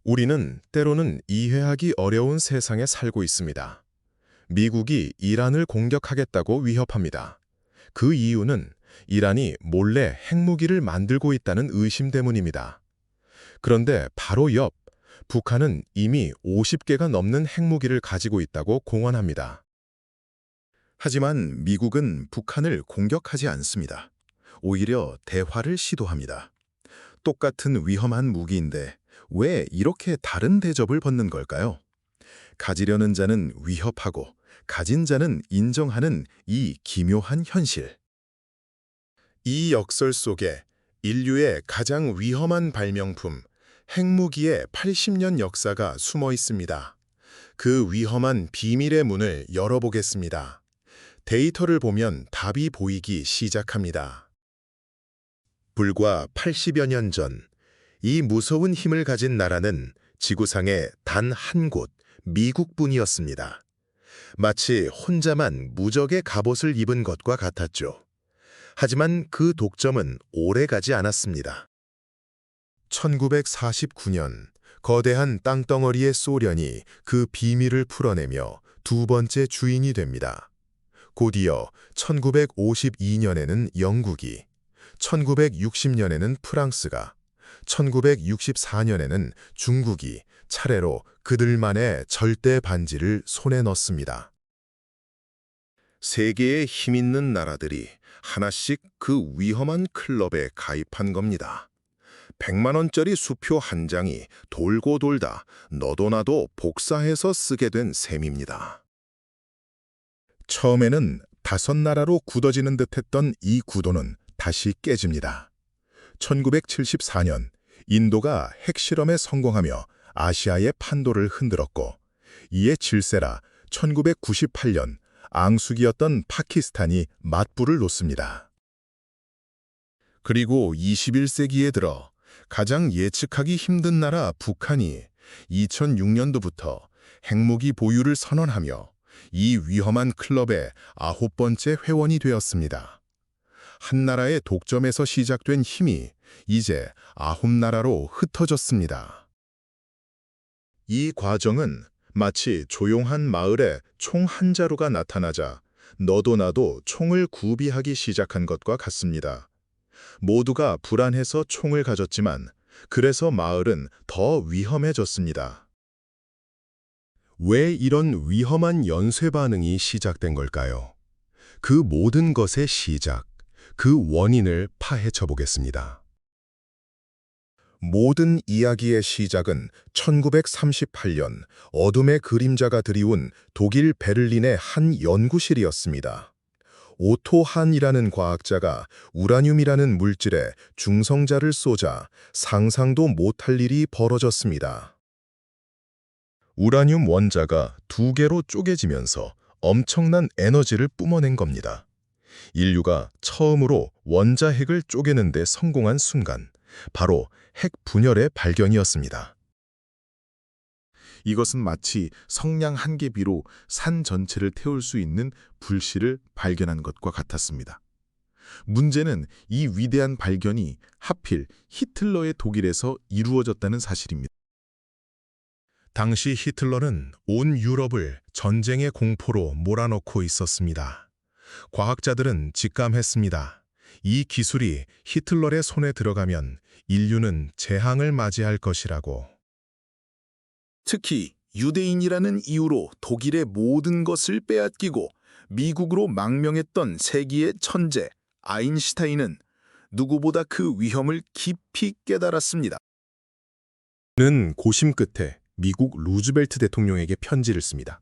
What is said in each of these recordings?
우리는 때로는 이해하기 어려운 세상에 살고 있습니다. 미국이 이란을 공격하겠다고 위협합니다. 그 이유는 이란이 몰래 핵무기를 만들고 있다는 의심 때문입니다. 그런데 바로 옆, 북한은 이미 50개가 넘는 핵무기를 가지고 있다고 공언합니다. 하지만 미국은 북한을 공격하지 않습니다. 오히려 대화를 시도합니다. 똑같은 위험한 무기인데 왜 이렇게 다른 대접을 받는 걸까요? 가지려는 자는 위협하고 가진 자는 인정하는 이 기묘한 현실. 이 역설 속에 인류의 가장 위험한 발명품, 핵무기의 80년 역사가 숨어 있습니다. 그 위험한 비밀의 문을 열어보겠습니다. 데이터를 보면 답이 보이기 시작합니다. 불과 80여 년 전, 이 무서운 힘을 가진 나라는 지구상에 단 한 곳, 미국뿐이었습니다. 마치 혼자만 무적의 갑옷을 입은 것과 같았죠. 하지만 그 독점은 오래 가지 않았습니다. 1949년, 거대한 땅덩어리의 소련이 그 비밀을 풀어내며 두 번째 주인이 됩니다. 곧이어 1952년에는 영국이, 1960년에는 프랑스가, 1964년에는 중국이 차례로 그들만의 절대 반지를 손에 넣습니다. 세계의 힘 있는 나라들이 하나씩 그 위험한 클럽에 가입한 겁니다. 100만 원짜리 수표 한 장이 돌고 돌다 너도 나도 복사해서 쓰게 된 셈입니다. 처음에는 5나라로 굳어지는 듯했던 이 구도는 다시 깨집니다. 1974년 인도가 핵실험에 성공하며 아시아의 판도를 흔들었고, 이에 질세라 1998년 앙숙이었던 파키스탄이 맞불을 놓습니다. 그리고 21세기에 들어 가장 예측하기 힘든 나라 북한이 2006년도부터 핵무기 보유를 선언하며 이 위험한 클럽의 9번째 회원이 되었습니다. 한 나라의 독점에서 시작된 힘이 이제 9나라로 흩어졌습니다. 이 과정은 마치 조용한 마을에 총 한 자루가 나타나자 너도 나도 총을 구비하기 시작한 것과 같습니다. 모두가 불안해서 총을 가졌지만 그래서 마을은 더 위험해졌습니다. 왜 이런 위험한 연쇄 반응이 시작된 걸까요? 그 모든 것의 시작, 그 원인을 파헤쳐 보겠습니다. 모든 이야기의 시작은 1938년 어둠의 그림자가 드리운 독일 베를린의 한 연구실이었습니다. 오토 한이라는 과학자가 우라늄이라는 물질에 중성자를 쏘자 상상도 못할 일이 벌어졌습니다. 우라늄 원자가 2개로 쪼개지면서 엄청난 에너지를 뿜어낸 겁니다. 인류가 처음으로 원자핵을 쪼개는 데 성공한 순간, 바로 핵 분열의 발견이었습니다. 이것은 마치 성냥 한 개비로 산 전체를 태울 수 있는 불씨를 발견한 것과 같았습니다. 문제는 이 위대한 발견이 하필 히틀러의 독일에서 이루어졌다는 사실입니다. 당시 히틀러는 온 유럽을 전쟁의 공포로 몰아넣고 있었습니다. 과학자들은 직감했습니다. 이 기술이 히틀러의 손에 들어가면 인류는 재앙을 맞이할 것이라고. 특히 유대인이라는 이유로 독일의 모든 것을 빼앗기고 미국으로 망명했던 세기의 천재 아인슈타인은 누구보다 그 위험을 깊이 깨달았습니다. 그는 고심 끝에 미국 루즈벨트 대통령에게 편지를 씁니다.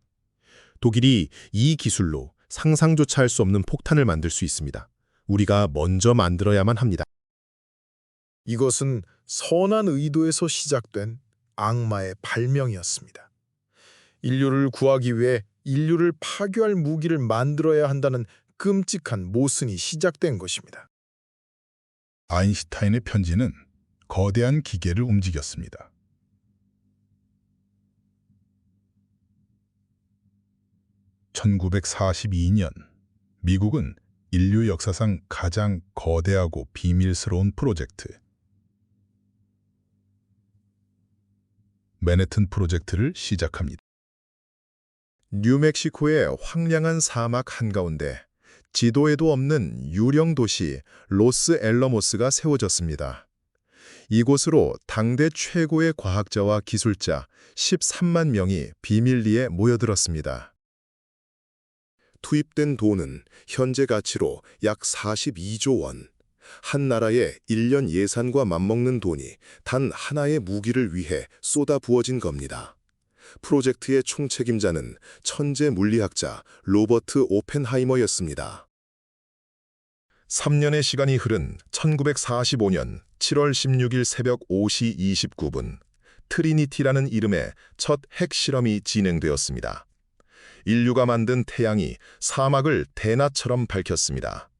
독일이 이 기술로 상상조차 할 수 없는 폭탄을 만들 수 있습니다. 우리가 먼저 만들어야만 합니다. 이것은 선한 의도에서 시작된 악마의 발명이었습니다. 인류를 구하기 위해 인류를 파괴할 무기를 만들어야 한다는 끔찍한 모순이 시작된 것입니다. 아인슈타인의 편지는 거대한 기계를 움직였습니다. 1942년 미국은 인류 역사상 가장 거대하고 비밀스러운 프로젝트 맨해튼 프로젝트를 시작합니다. 뉴멕시코의 황량한 사막 한가운데 지도에도 없는 유령 도시 로스앨러모스가 세워졌습니다. 이곳으로 당대 최고의 과학자와 기술자 13만 명이 비밀리에 모여들었습니다. 투입된 돈은 현재 가치로 약 42조 원. 한 나라의 1년 예산과 맞먹는 돈이 단 하나의 무기를 위해 쏟아 부어진 겁니다. 프로젝트의 총책임자는 천재 물리학자 로버트 오펜하이머였습니다. 3년의 시간이 흐른 1945년 7월 16일 새벽 5시 29분, 트리니티라는 이름의 첫 핵실험이 진행되었습니다. 인류가 만든 태양이 사막을 대낮처럼 밝혔습니다.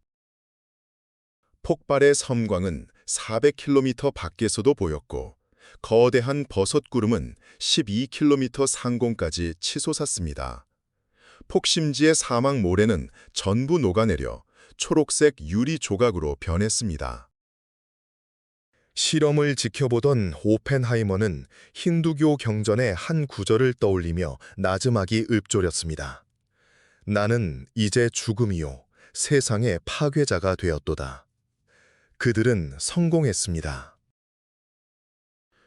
폭발의 섬광은 400km 밖에서도 보였고 거대한 버섯구름은 12km 상공까지 치솟았습니다. 폭심지의 사막 모래는 전부 녹아내려 초록색 유리 조각으로 변했습니다. 실험을 지켜보던 오펜하이머는 힌두교 경전의 한 구절을 떠올리며 나즈막이 읊조렸습니다. 나는 이제 죽음이요 세상의 파괴자가 되었도다. 그들은 성공했습니다.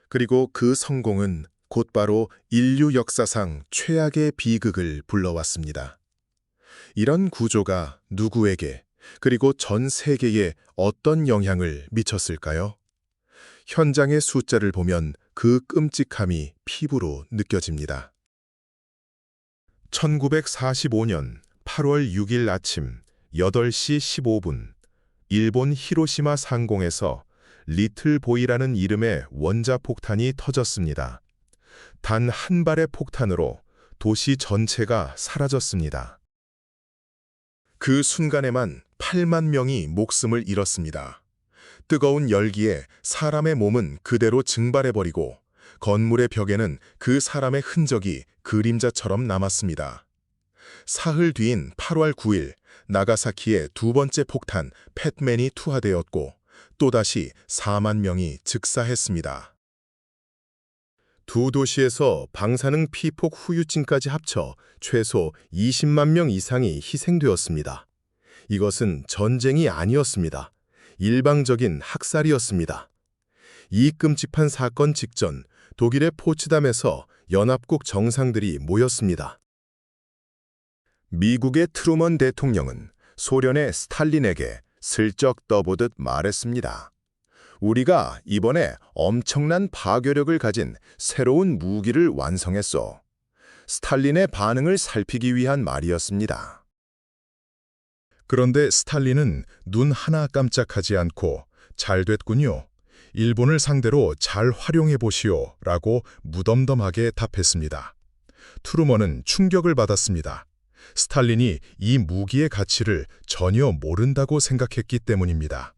그리고 그 성공은 곧바로 인류 역사상 최악의 비극을 불러왔습니다. 이런 구조가 누구에게 그리고 전 세계에 어떤 영향을 미쳤을까요? 현장의 숫자를 보면 그 끔찍함이 피부로 느껴집니다. 1945년 8월 6일 아침 8시 15분, 일본 히로시마 상공에서 리틀 보이라는 이름의 원자폭탄이 터졌습니다. 단 한 발의 폭탄으로 도시 전체가 사라졌습니다. 그 순간에만 8만 명이 목숨을 잃었습니다. 뜨거운 열기에 사람의 몸은 그대로 증발해버리고 건물의 벽에는 그 사람의 흔적이 그림자처럼 남았습니다. 사흘 뒤인 8월 9일 나가사키의 두 번째 폭탄 팻맨이 투하되었고 또다시 4만 명이 즉사했습니다. 두 도시에서 방사능 피폭 후유증까지 합쳐 최소 20만 명 이상이 희생되었습니다. 이것은 전쟁이 아니었습니다. 일방적인 학살이었습니다. 이 끔찍한 사건 직전 독일의 포츠담에서 연합국 정상들이 모였습니다. 미국의 트루먼 대통령은 소련의 스탈린에게 슬쩍 떠보듯 말했습니다. 우리가 이번에 엄청난 파괴력을 가진 새로운 무기를 완성했어. 스탈린의 반응을 살피기 위한 말이었습니다. 그런데 스탈린은 눈 하나 깜짝하지 않고 잘 됐군요. 일본을 상대로 잘 활용해보시오 라고 무덤덤하게 답했습니다. 트루먼은 충격을 받았습니다. 스탈린이 이 무기의 가치를 전혀 모른다고 생각했기 때문입니다.